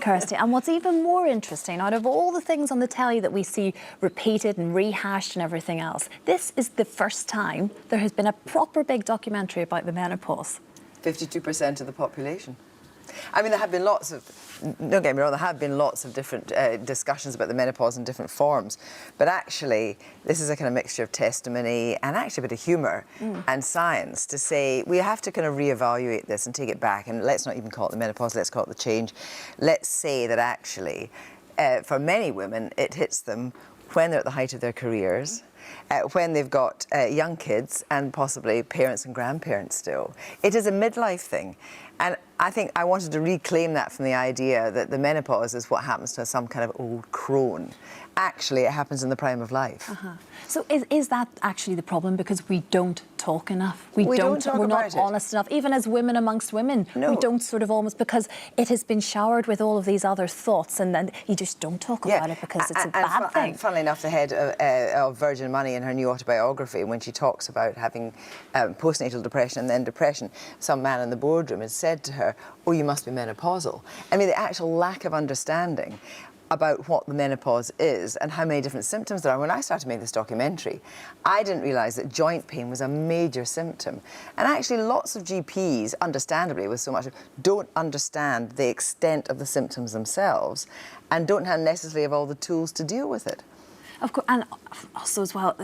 Kirsty. And what's even more interesting, out of all the things on the telly that we see repeated and rehashed and everything else, this is the first time there has been a proper big documentary about the menopause. 52% of the population. I mean, there have been lots of, don't get me wrong, there have been lots of different discussions about the menopause in different forms, but actually this is a kind of mixture of testimony and actually a bit of humour and science to say we have to kind of reevaluate this and take it back, and let's not even call it the menopause, let's call it the change. Let's say that actually for many women it hits them when they're at the height of their careers, when they've got young kids and possibly parents and grandparents still. It is a midlife thing. And I think I wanted to reclaim that from the idea that the menopause is what happens to some kind of old crone. Actually, it happens in the prime of life. So is that actually the problem? Because we don't talk enough. We're not honest enough. Even as women amongst women, we don't sort of almost, because it has been showered with all of these other thoughts, and then you just don't talk about it because it's a bad thing. And funnily enough, the head of Virgin Money in her new autobiography, when she talks about having postnatal depression and then depression, some man in the boardroom has said to her, "Oh, you must be menopausal." I mean, the actual lack of understanding about what the menopause is and how many different symptoms there are. When I started making this documentary, I didn't realise that joint pain was a major symptom. And actually lots of GPs, understandably with so much, don't understand the extent of the symptoms themselves and don't have necessarily have all the tools to deal with it. Of course, and also as well,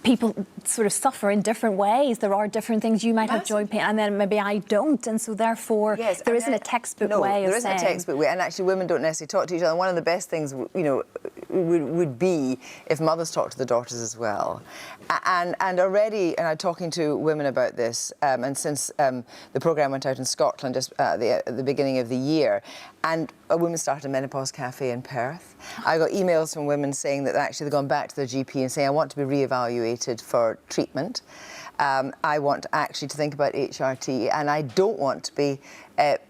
people sort of suffer in different ways. There are different things. You might have joint pain, and then maybe I don't, and so therefore there isn't a textbook way of saying. There isn't a textbook way, and actually women don't necessarily talk to each other. And one of the best things, you know, would be if mothers talk to the daughters as well. And already, and I'm talking to women about this, and since the programme went out in Scotland just at the beginning of the year, and a woman started a menopause cafe in Perth. I got emails from women saying that actually they've gone back to their GP and saying, I want to be re-evaluated for treatment. I want actually to think about HRT, and I don't want to be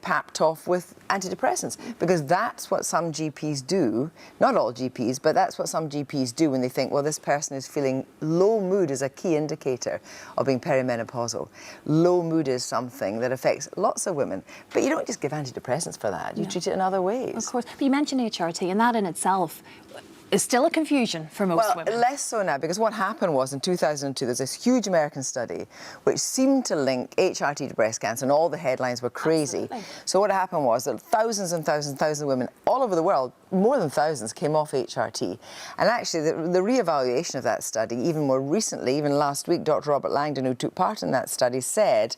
papped off with antidepressants, because that's what some GPs do, not all GPs, but that's what some GPs do when they think, well, this person is feeling low mood is a key indicator of being perimenopausal. Low mood is something that affects lots of women, but you don't just give antidepressants for that, you treat it in other ways. Of course, but you mentioned HRT, and that in itself is still a confusion for most women. Well, less so now, because what happened was in 2002, there's this huge American study which seemed to link HRT to breast cancer, and all the headlines were crazy. Absolutely. So what happened was that thousands and thousands and thousands of women all over the world, more than thousands, came off HRT. And actually, the re-evaluation of that study, even more recently, even last week, Dr. Robert Langdon, who took part in that study, said,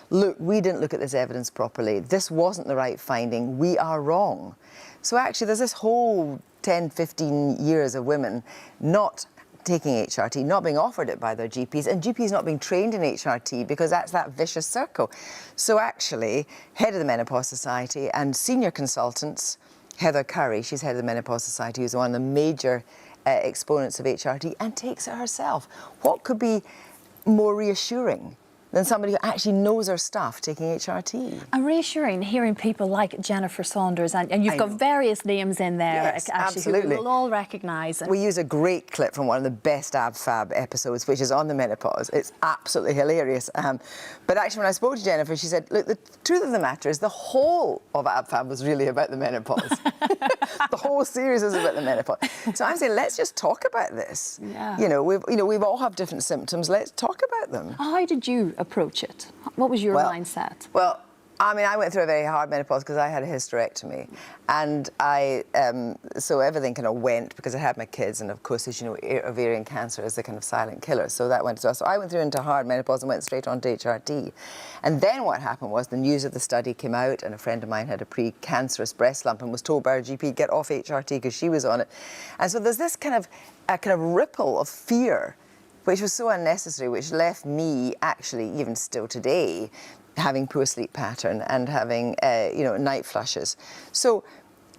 look, we didn't look at this evidence properly. This wasn't the right finding. We are wrong. So actually, there's this whole 10, 15 years of women not taking HRT, not being offered it by their GPs, and GPs not being trained in HRT, because that's that vicious circle. So actually, head of the Menopause Society and senior consultants, Heather Curry, she's head of the Menopause Society, who's one of the major exponents of HRT, and takes it herself. What could be more reassuring than somebody who actually knows her stuff taking HRT? And reassuring hearing people like Jennifer Saunders, and you've got various names in there, yes, actually, absolutely, who we'll all recognise. We use a great clip from one of the best AbFab episodes, which is on the menopause. It's absolutely hilarious. But actually, when I spoke to Jennifer, she said, look, the truth of the matter is the whole of AbFab was really about the menopause. The whole series is about the menopause. So I'm saying, let's just talk about this. Yeah. You know, we've all have different symptoms. Let's talk about them. How did you approach it? What was your mindset? Well, I mean, I went through a very hard menopause because I had a hysterectomy, and so everything kind of went, because I had my kids, and of course, as you know, ovarian cancer is the kind of silent killer, so that went as well. So I went through into hard menopause and went straight on to HRT. And then what happened was the news of the study came out, and a friend of mine had a pre-cancerous breast lump and was told by her GP, get off HRT, because she was on it. And so there's this kind of ripple of fear, which was so unnecessary, which left me actually, even still today, having poor sleep pattern and having, you know, night flushes. So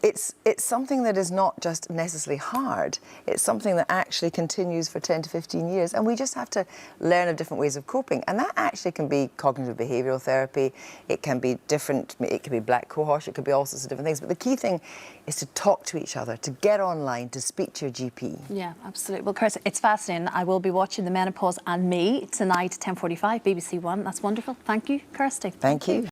it's something that is not just necessarily hard. It's something that actually continues for 10 to 15 years, and we just have to learn of different ways of coping. And that actually can be cognitive behavioural therapy. It can be different. It could be black cohosh. It could be all sorts of different things. But the key thing is to talk to each other, to get online, to speak to your GP. Yeah, absolutely. Well, Kirsty, it's fascinating. I will be watching The Menopause and Me tonight, 10:45, BBC One. That's wonderful. Thank you, Kirsty. Thank you.